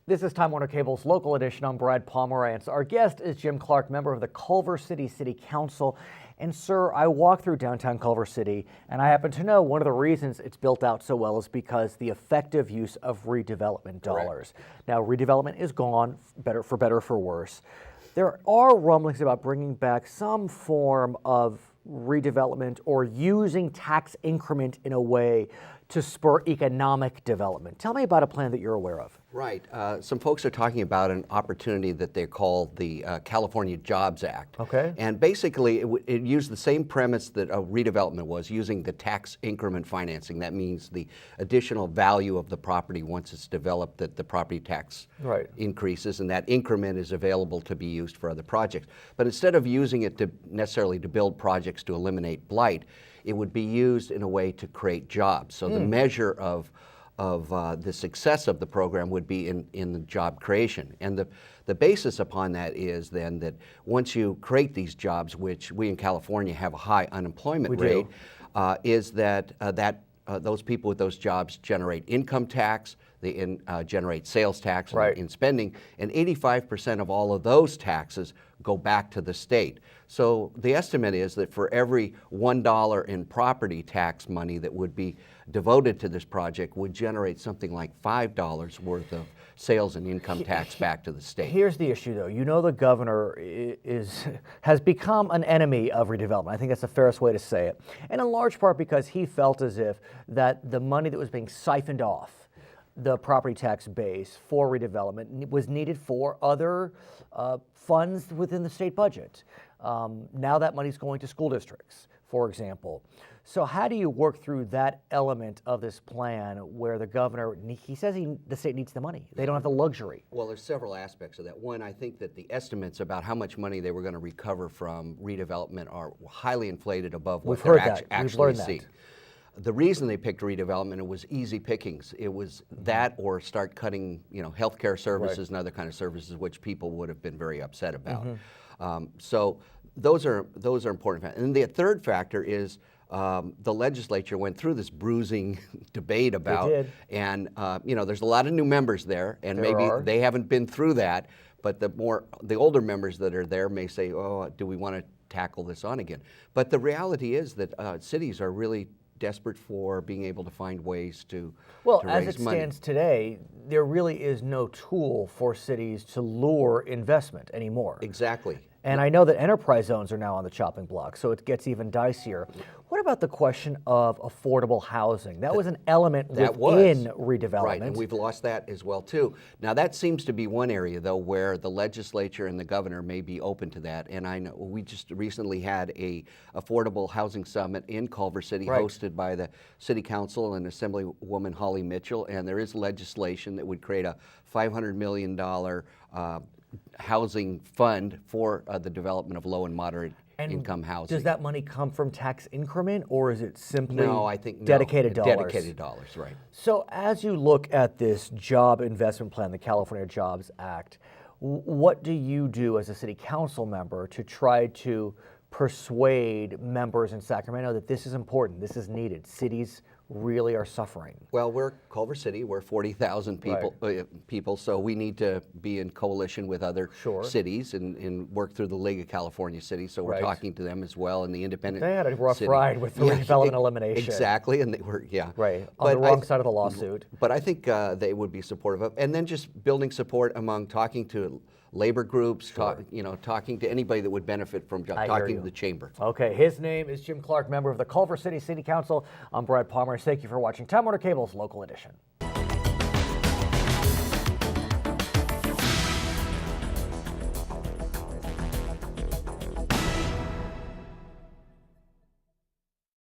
This is Time Warner Cable's local edition. I'm Brad Pomerance. Our guest is Jim Clarke, member of the Culver City City Council. And sir, I walk through downtown Culver City, and I happen to know one of the reasons it's built out so well is because the effective use of redevelopment dollars. Correct. Now, redevelopment is gone, better for worse. There are rumblings about bringing back some form of redevelopment or using tax increment in a way to spur economic development. Tell me about a plan that you're aware of. Right. Some folks are talking about an opportunity that they call the California Jobs Act. Okay. And basically, it used the same premise that redevelopment was, using the tax increment financing. That means the additional value of the property once it's developed, that the property tax increases, and that increment is available to be used for other projects. But instead of using it to necessarily to build projects to eliminate blight, it would be used in a way to create jobs. So the measure of the success of the program would be in the job creation. And the basis upon that is then that once you create these jobs, which we in California have a high unemployment rate, is that those people with those jobs generate income tax, they generate sales tax in spending, and 85% of all of those taxes go back to the state. So the estimate is that for every $1 in property tax money that would be devoted to this project would generate something like $5 worth of sales and income tax back to the state. Here's the issue, though. You know, the governor has become an enemy of redevelopment. I think that's the fairest way to say it. And in large part because he felt as if that the money that was being siphoned off the property tax base for redevelopment was needed for other funds within the state budget. Now that money's going to school districts, for example. So how do you work through that element of this plan where the governor, he says the state needs the money. They don't have the luxury. Well, there's several aspects of that. One, I think that the estimates about how much money they were going to recover from redevelopment are highly inflated above what they're actually seeing. The reason they picked redevelopment, it was easy pickings. It was that or start cutting, healthcare services and other kind of services, which people would have been very upset about. So those are important. And the third factor is the legislature went through this bruising debate about, and there's a lot of new members there, and maybe they haven't been through that. But the older members that are there may say, "Oh, do we want to tackle this on again?" But the reality is that cities are really desperate for being able to find ways to raise money. As it stands today, there really is no tool for cities to lure investment anymore. Exactly. And I know that enterprise zones are now on the chopping block, so it gets even dicier. What about the question of affordable housing? That was an element within redevelopment. Right, and we've lost that as well, too. Now, that seems to be one area, though, where the legislature and the governor may be open to that. And I know we just recently had a affordable housing summit in Culver City, hosted by the City Council and Assemblywoman Holly Mitchell, and there is legislation that would create a $500 million housing fund for the development of low and moderate income housing. Does that money come from tax increment, or is it simply dedicated dollars? Dedicated dollars, right. So as you look at this job investment plan, the California Jobs Act, what do you do as a city council member to try to persuade members in Sacramento that this is important, this is needed? Cities really are suffering. Well, we're Culver City, we're 40,000 people, so we need to be in coalition with other cities and work through the League of California Cities, so we're talking to them as well, and the independent They had a rough ride with the redevelopment elimination. Exactly, and they were, on the wrong side of the lawsuit. But I think they would be supportive of, and then just building support among talking to labor groups, talking to anybody that would benefit from talking to the chamber. Okay, his name is Jim Clarke, member of the Culver City City Council. I'm Brad Pomerance. Thank you for watching Time Warner Cable's Local Edition.